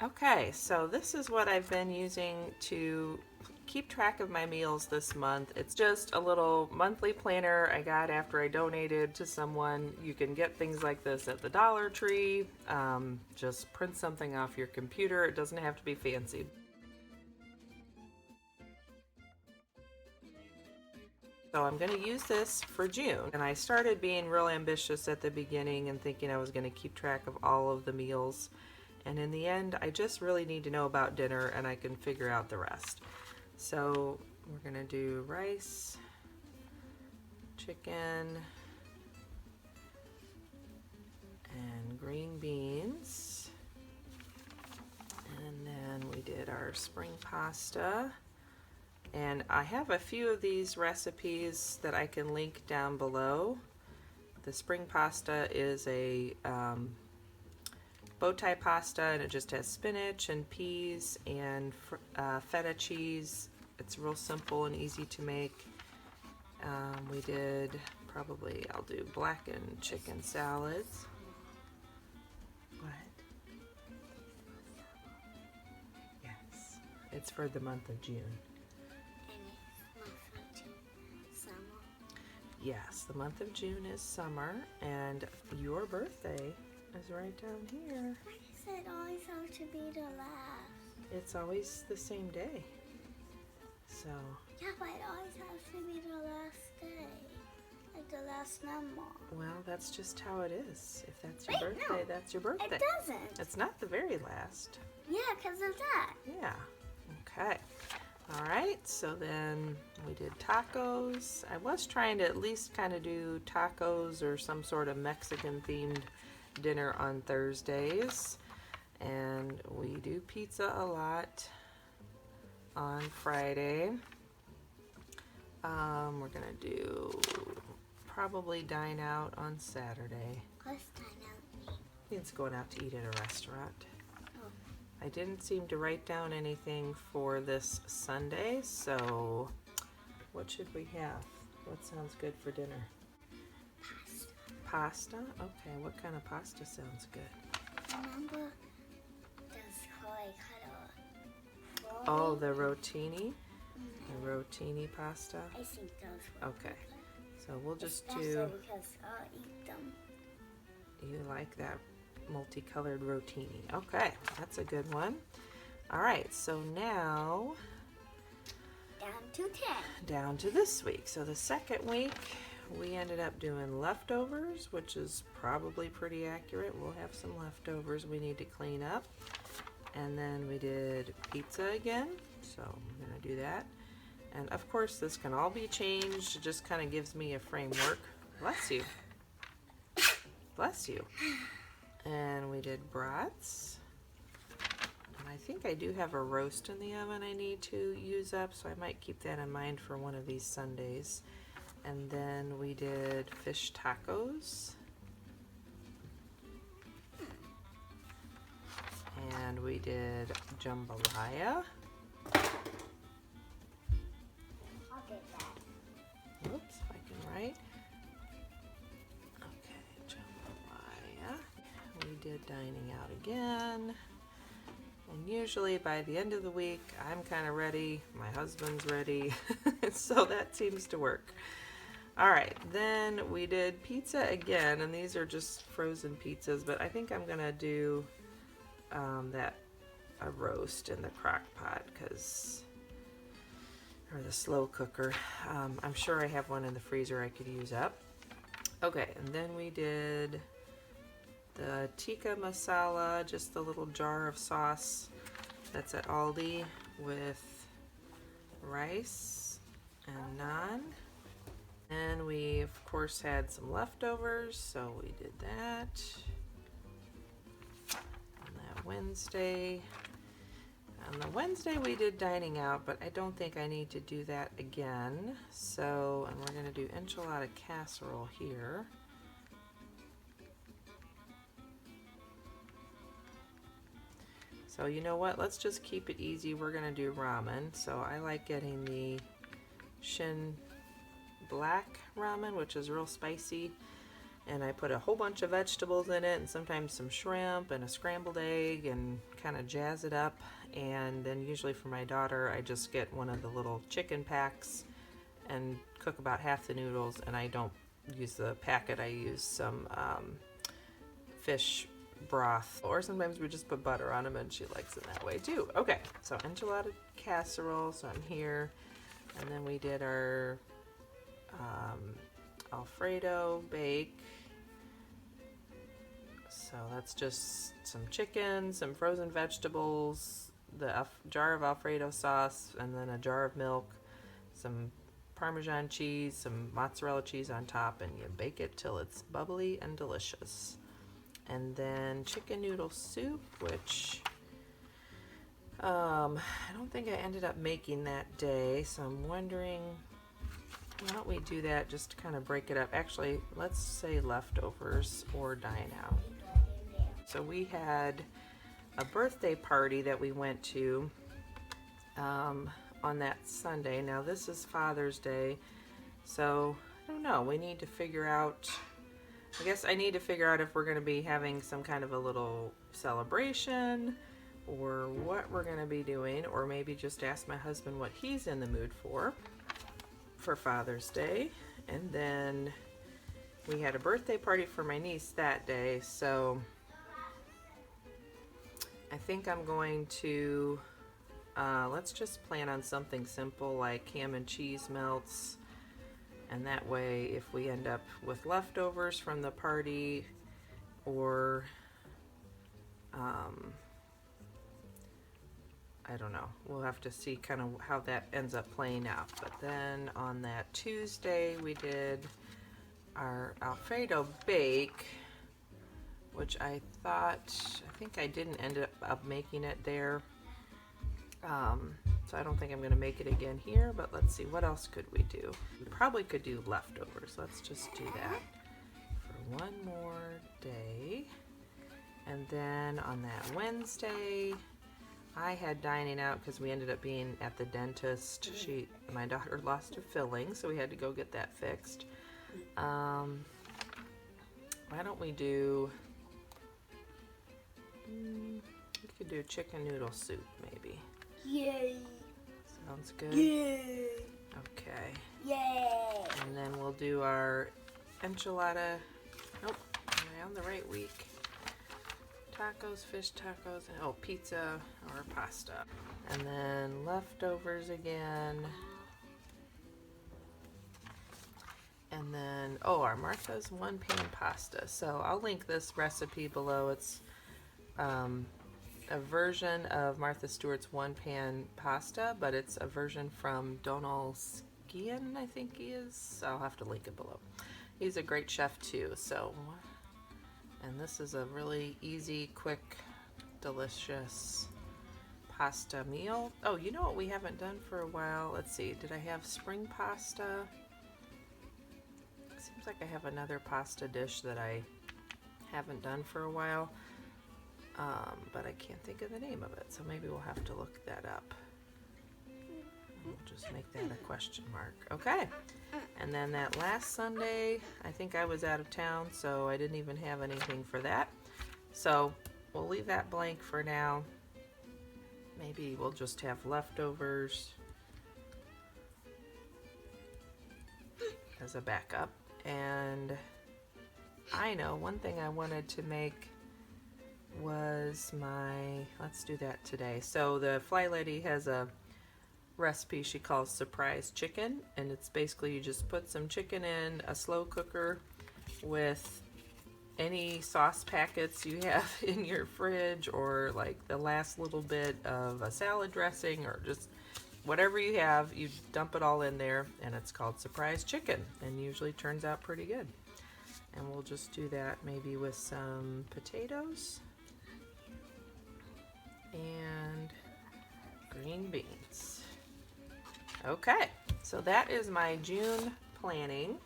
Okay, so this is what I've been using to keep track of my meals this month. It's just a little monthly planner I got after I donated to someone. You can get things like this at the Dollar Tree. Just print something off your computer. It doesn't have to be fancy. So I'm going to use this for June. And I started being real ambitious at the beginning and thinking I was going to keep track of all of the meals. And in the end, I just really need to know about dinner and I can figure out the rest. So we're going to do rice, chicken, and green beans. And then we did our spring pasta. And I have a few of these recipes that I can link down below. The spring pasta is a bow tie pasta, and it just has spinach and peas and feta cheese. It's real simple and easy to make. We did probably, I'll do blackened chicken salads. What? Yes, it's for the month of June. Yes, the month of June is summer, and your birthday is right down here. Why does it always have to be the last? It's always the same day. So. Yeah, but it always has to be the last day. Like the last number. Well, that's just how it is. If that's your birthday, no, that's your birthday. It doesn't. It's not the very last. Yeah, because of that. Yeah. Okay. All right, so then we did tacos. I was trying to at least kind of do tacos or some sort of Mexican themed dinner on Thursdays. And we do pizza a lot on Friday. We're gonna do probably dine out on Saturday. Let's dine out. It's going out to eat at a restaurant. Oh. I didn't seem to write down anything for this Sunday, so what should we have? What sounds good for dinner? Pasta. Pasta? Okay, what kind of pasta sounds good? Remember those kind of Oh, the rotini? The rotini pasta? I think those were Okay, so we'll just especially do, because I'll eat them. you like that multicolored rotini. Okay, that's a good one. All right, so now Down to 10. down to this week. So the second week, we ended up doing leftovers, which is probably pretty accurate. We'll have some leftovers we need to clean up. And then we did pizza again, so I'm gonna do that. And of course, this can all be changed. It just kind of gives me a framework. Bless you. Bless you. And we did brats. And I think I do have a roast in the oven I need to use up, so I might keep that in mind for one of these Sundays. And then we did fish tacos. And we did jambalaya. I'll get that. Oops, if I can write. Okay, jambalaya. We did dining out again. And usually by the end of the week, I'm kind of ready. My husband's ready. So that seems to work. All right, then we did pizza again, and these are just frozen pizzas, but I think I'm gonna do a roast in the crock pot, or the slow cooker. I'm sure I have one in the freezer I could use up. Okay, and then we did the tikka masala, just the little jar of sauce that's at Aldi, with rice and naan. And we of course had some leftovers, so we did that on that Wednesday. On the Wednesday we did dining out, but I don't think I need to do that again. So, and we're gonna do enchilada casserole here. So you know what, let's just keep it easy. We're gonna do ramen. So I like getting the Shin black ramen, which is real spicy, and I put a whole bunch of vegetables in it, and sometimes some shrimp and a scrambled egg, and kind of jazz it up. And then usually for my daughter, I just get one of the little chicken packs and cook about half the noodles, and I don't use the packet, I use some fish broth, or sometimes we just put butter on them and she likes it that way too. Okay, so enchilada casserole, so I'm here, and then we did our Alfredo bake. So that's just some chicken, some frozen vegetables, the jar of Alfredo sauce, and then a jar of milk, some Parmesan cheese, some mozzarella cheese on top, and you bake it till it's bubbly and delicious. And then chicken noodle soup, which I don't think I ended up making that day, so I'm wondering, why don't we do that just to kind of break it up. Actually, let's say leftovers or dine out. So we had a birthday party that we went to on that Sunday. Now this is Father's Day, so I don't know, we need to figure out, I guess I need to figure out if we're going to be having some kind of a little celebration or what we're going to be doing, or maybe just ask my husband what he's in the mood for Father's Day. And then we had a birthday party for my niece that day, so I think I'm going to let's just plan on something simple like ham and cheese melts, and that way if we end up with leftovers from the party, or I don't know, we'll have to see kind of how that ends up playing out. But then on that Tuesday we did our Alfredo bake, which I think I didn't end up making it there. So I don't think I'm going to make it again here, but let's see, what else could we do? We probably could do leftovers. Let's just do that for one more day. And then on that Wednesday, I had dining out because we ended up being at the dentist. My daughter lost a filling, so we had to go get that fixed. Why don't we do, we could do chicken noodle soup maybe. Yay! Sounds good? Yay! Okay. Yay! And then we'll do our enchilada. Nope, am I on the right week? Tacos, fish tacos, and pizza or pasta. And then leftovers again. And then, our Martha's one pan pasta. So I'll link this recipe below. It's a version of Martha Stewart's one pan pasta, but it's a version from Donald Skian, I think he is. I'll have to link it below. He's a great chef too. So, and this is a really easy, quick, delicious pasta meal. Oh, you know what we haven't done for a while? Let's see, did I have spring pasta? Seems like I have another pasta dish that I haven't done for a while, but I can't think of the name of it, so maybe we'll have to look that up. We'll just make that a question mark. Okay, and then that last Sunday, I think I was out of town, so I didn't even have anything for that. So we'll leave that blank for now. Maybe we'll just have leftovers as a backup. And I know one thing I wanted to make was let's do that today. So the Fly Lady has a recipe she calls surprise chicken, and it's basically you just put some chicken in a slow cooker with any sauce packets you have in your fridge, or like the last little bit of a salad dressing, or just whatever you have, you dump it all in there, and it's called surprise chicken, and usually turns out pretty good. And we'll just do that maybe with some potatoes and green beans. Okay, so that is my June planning.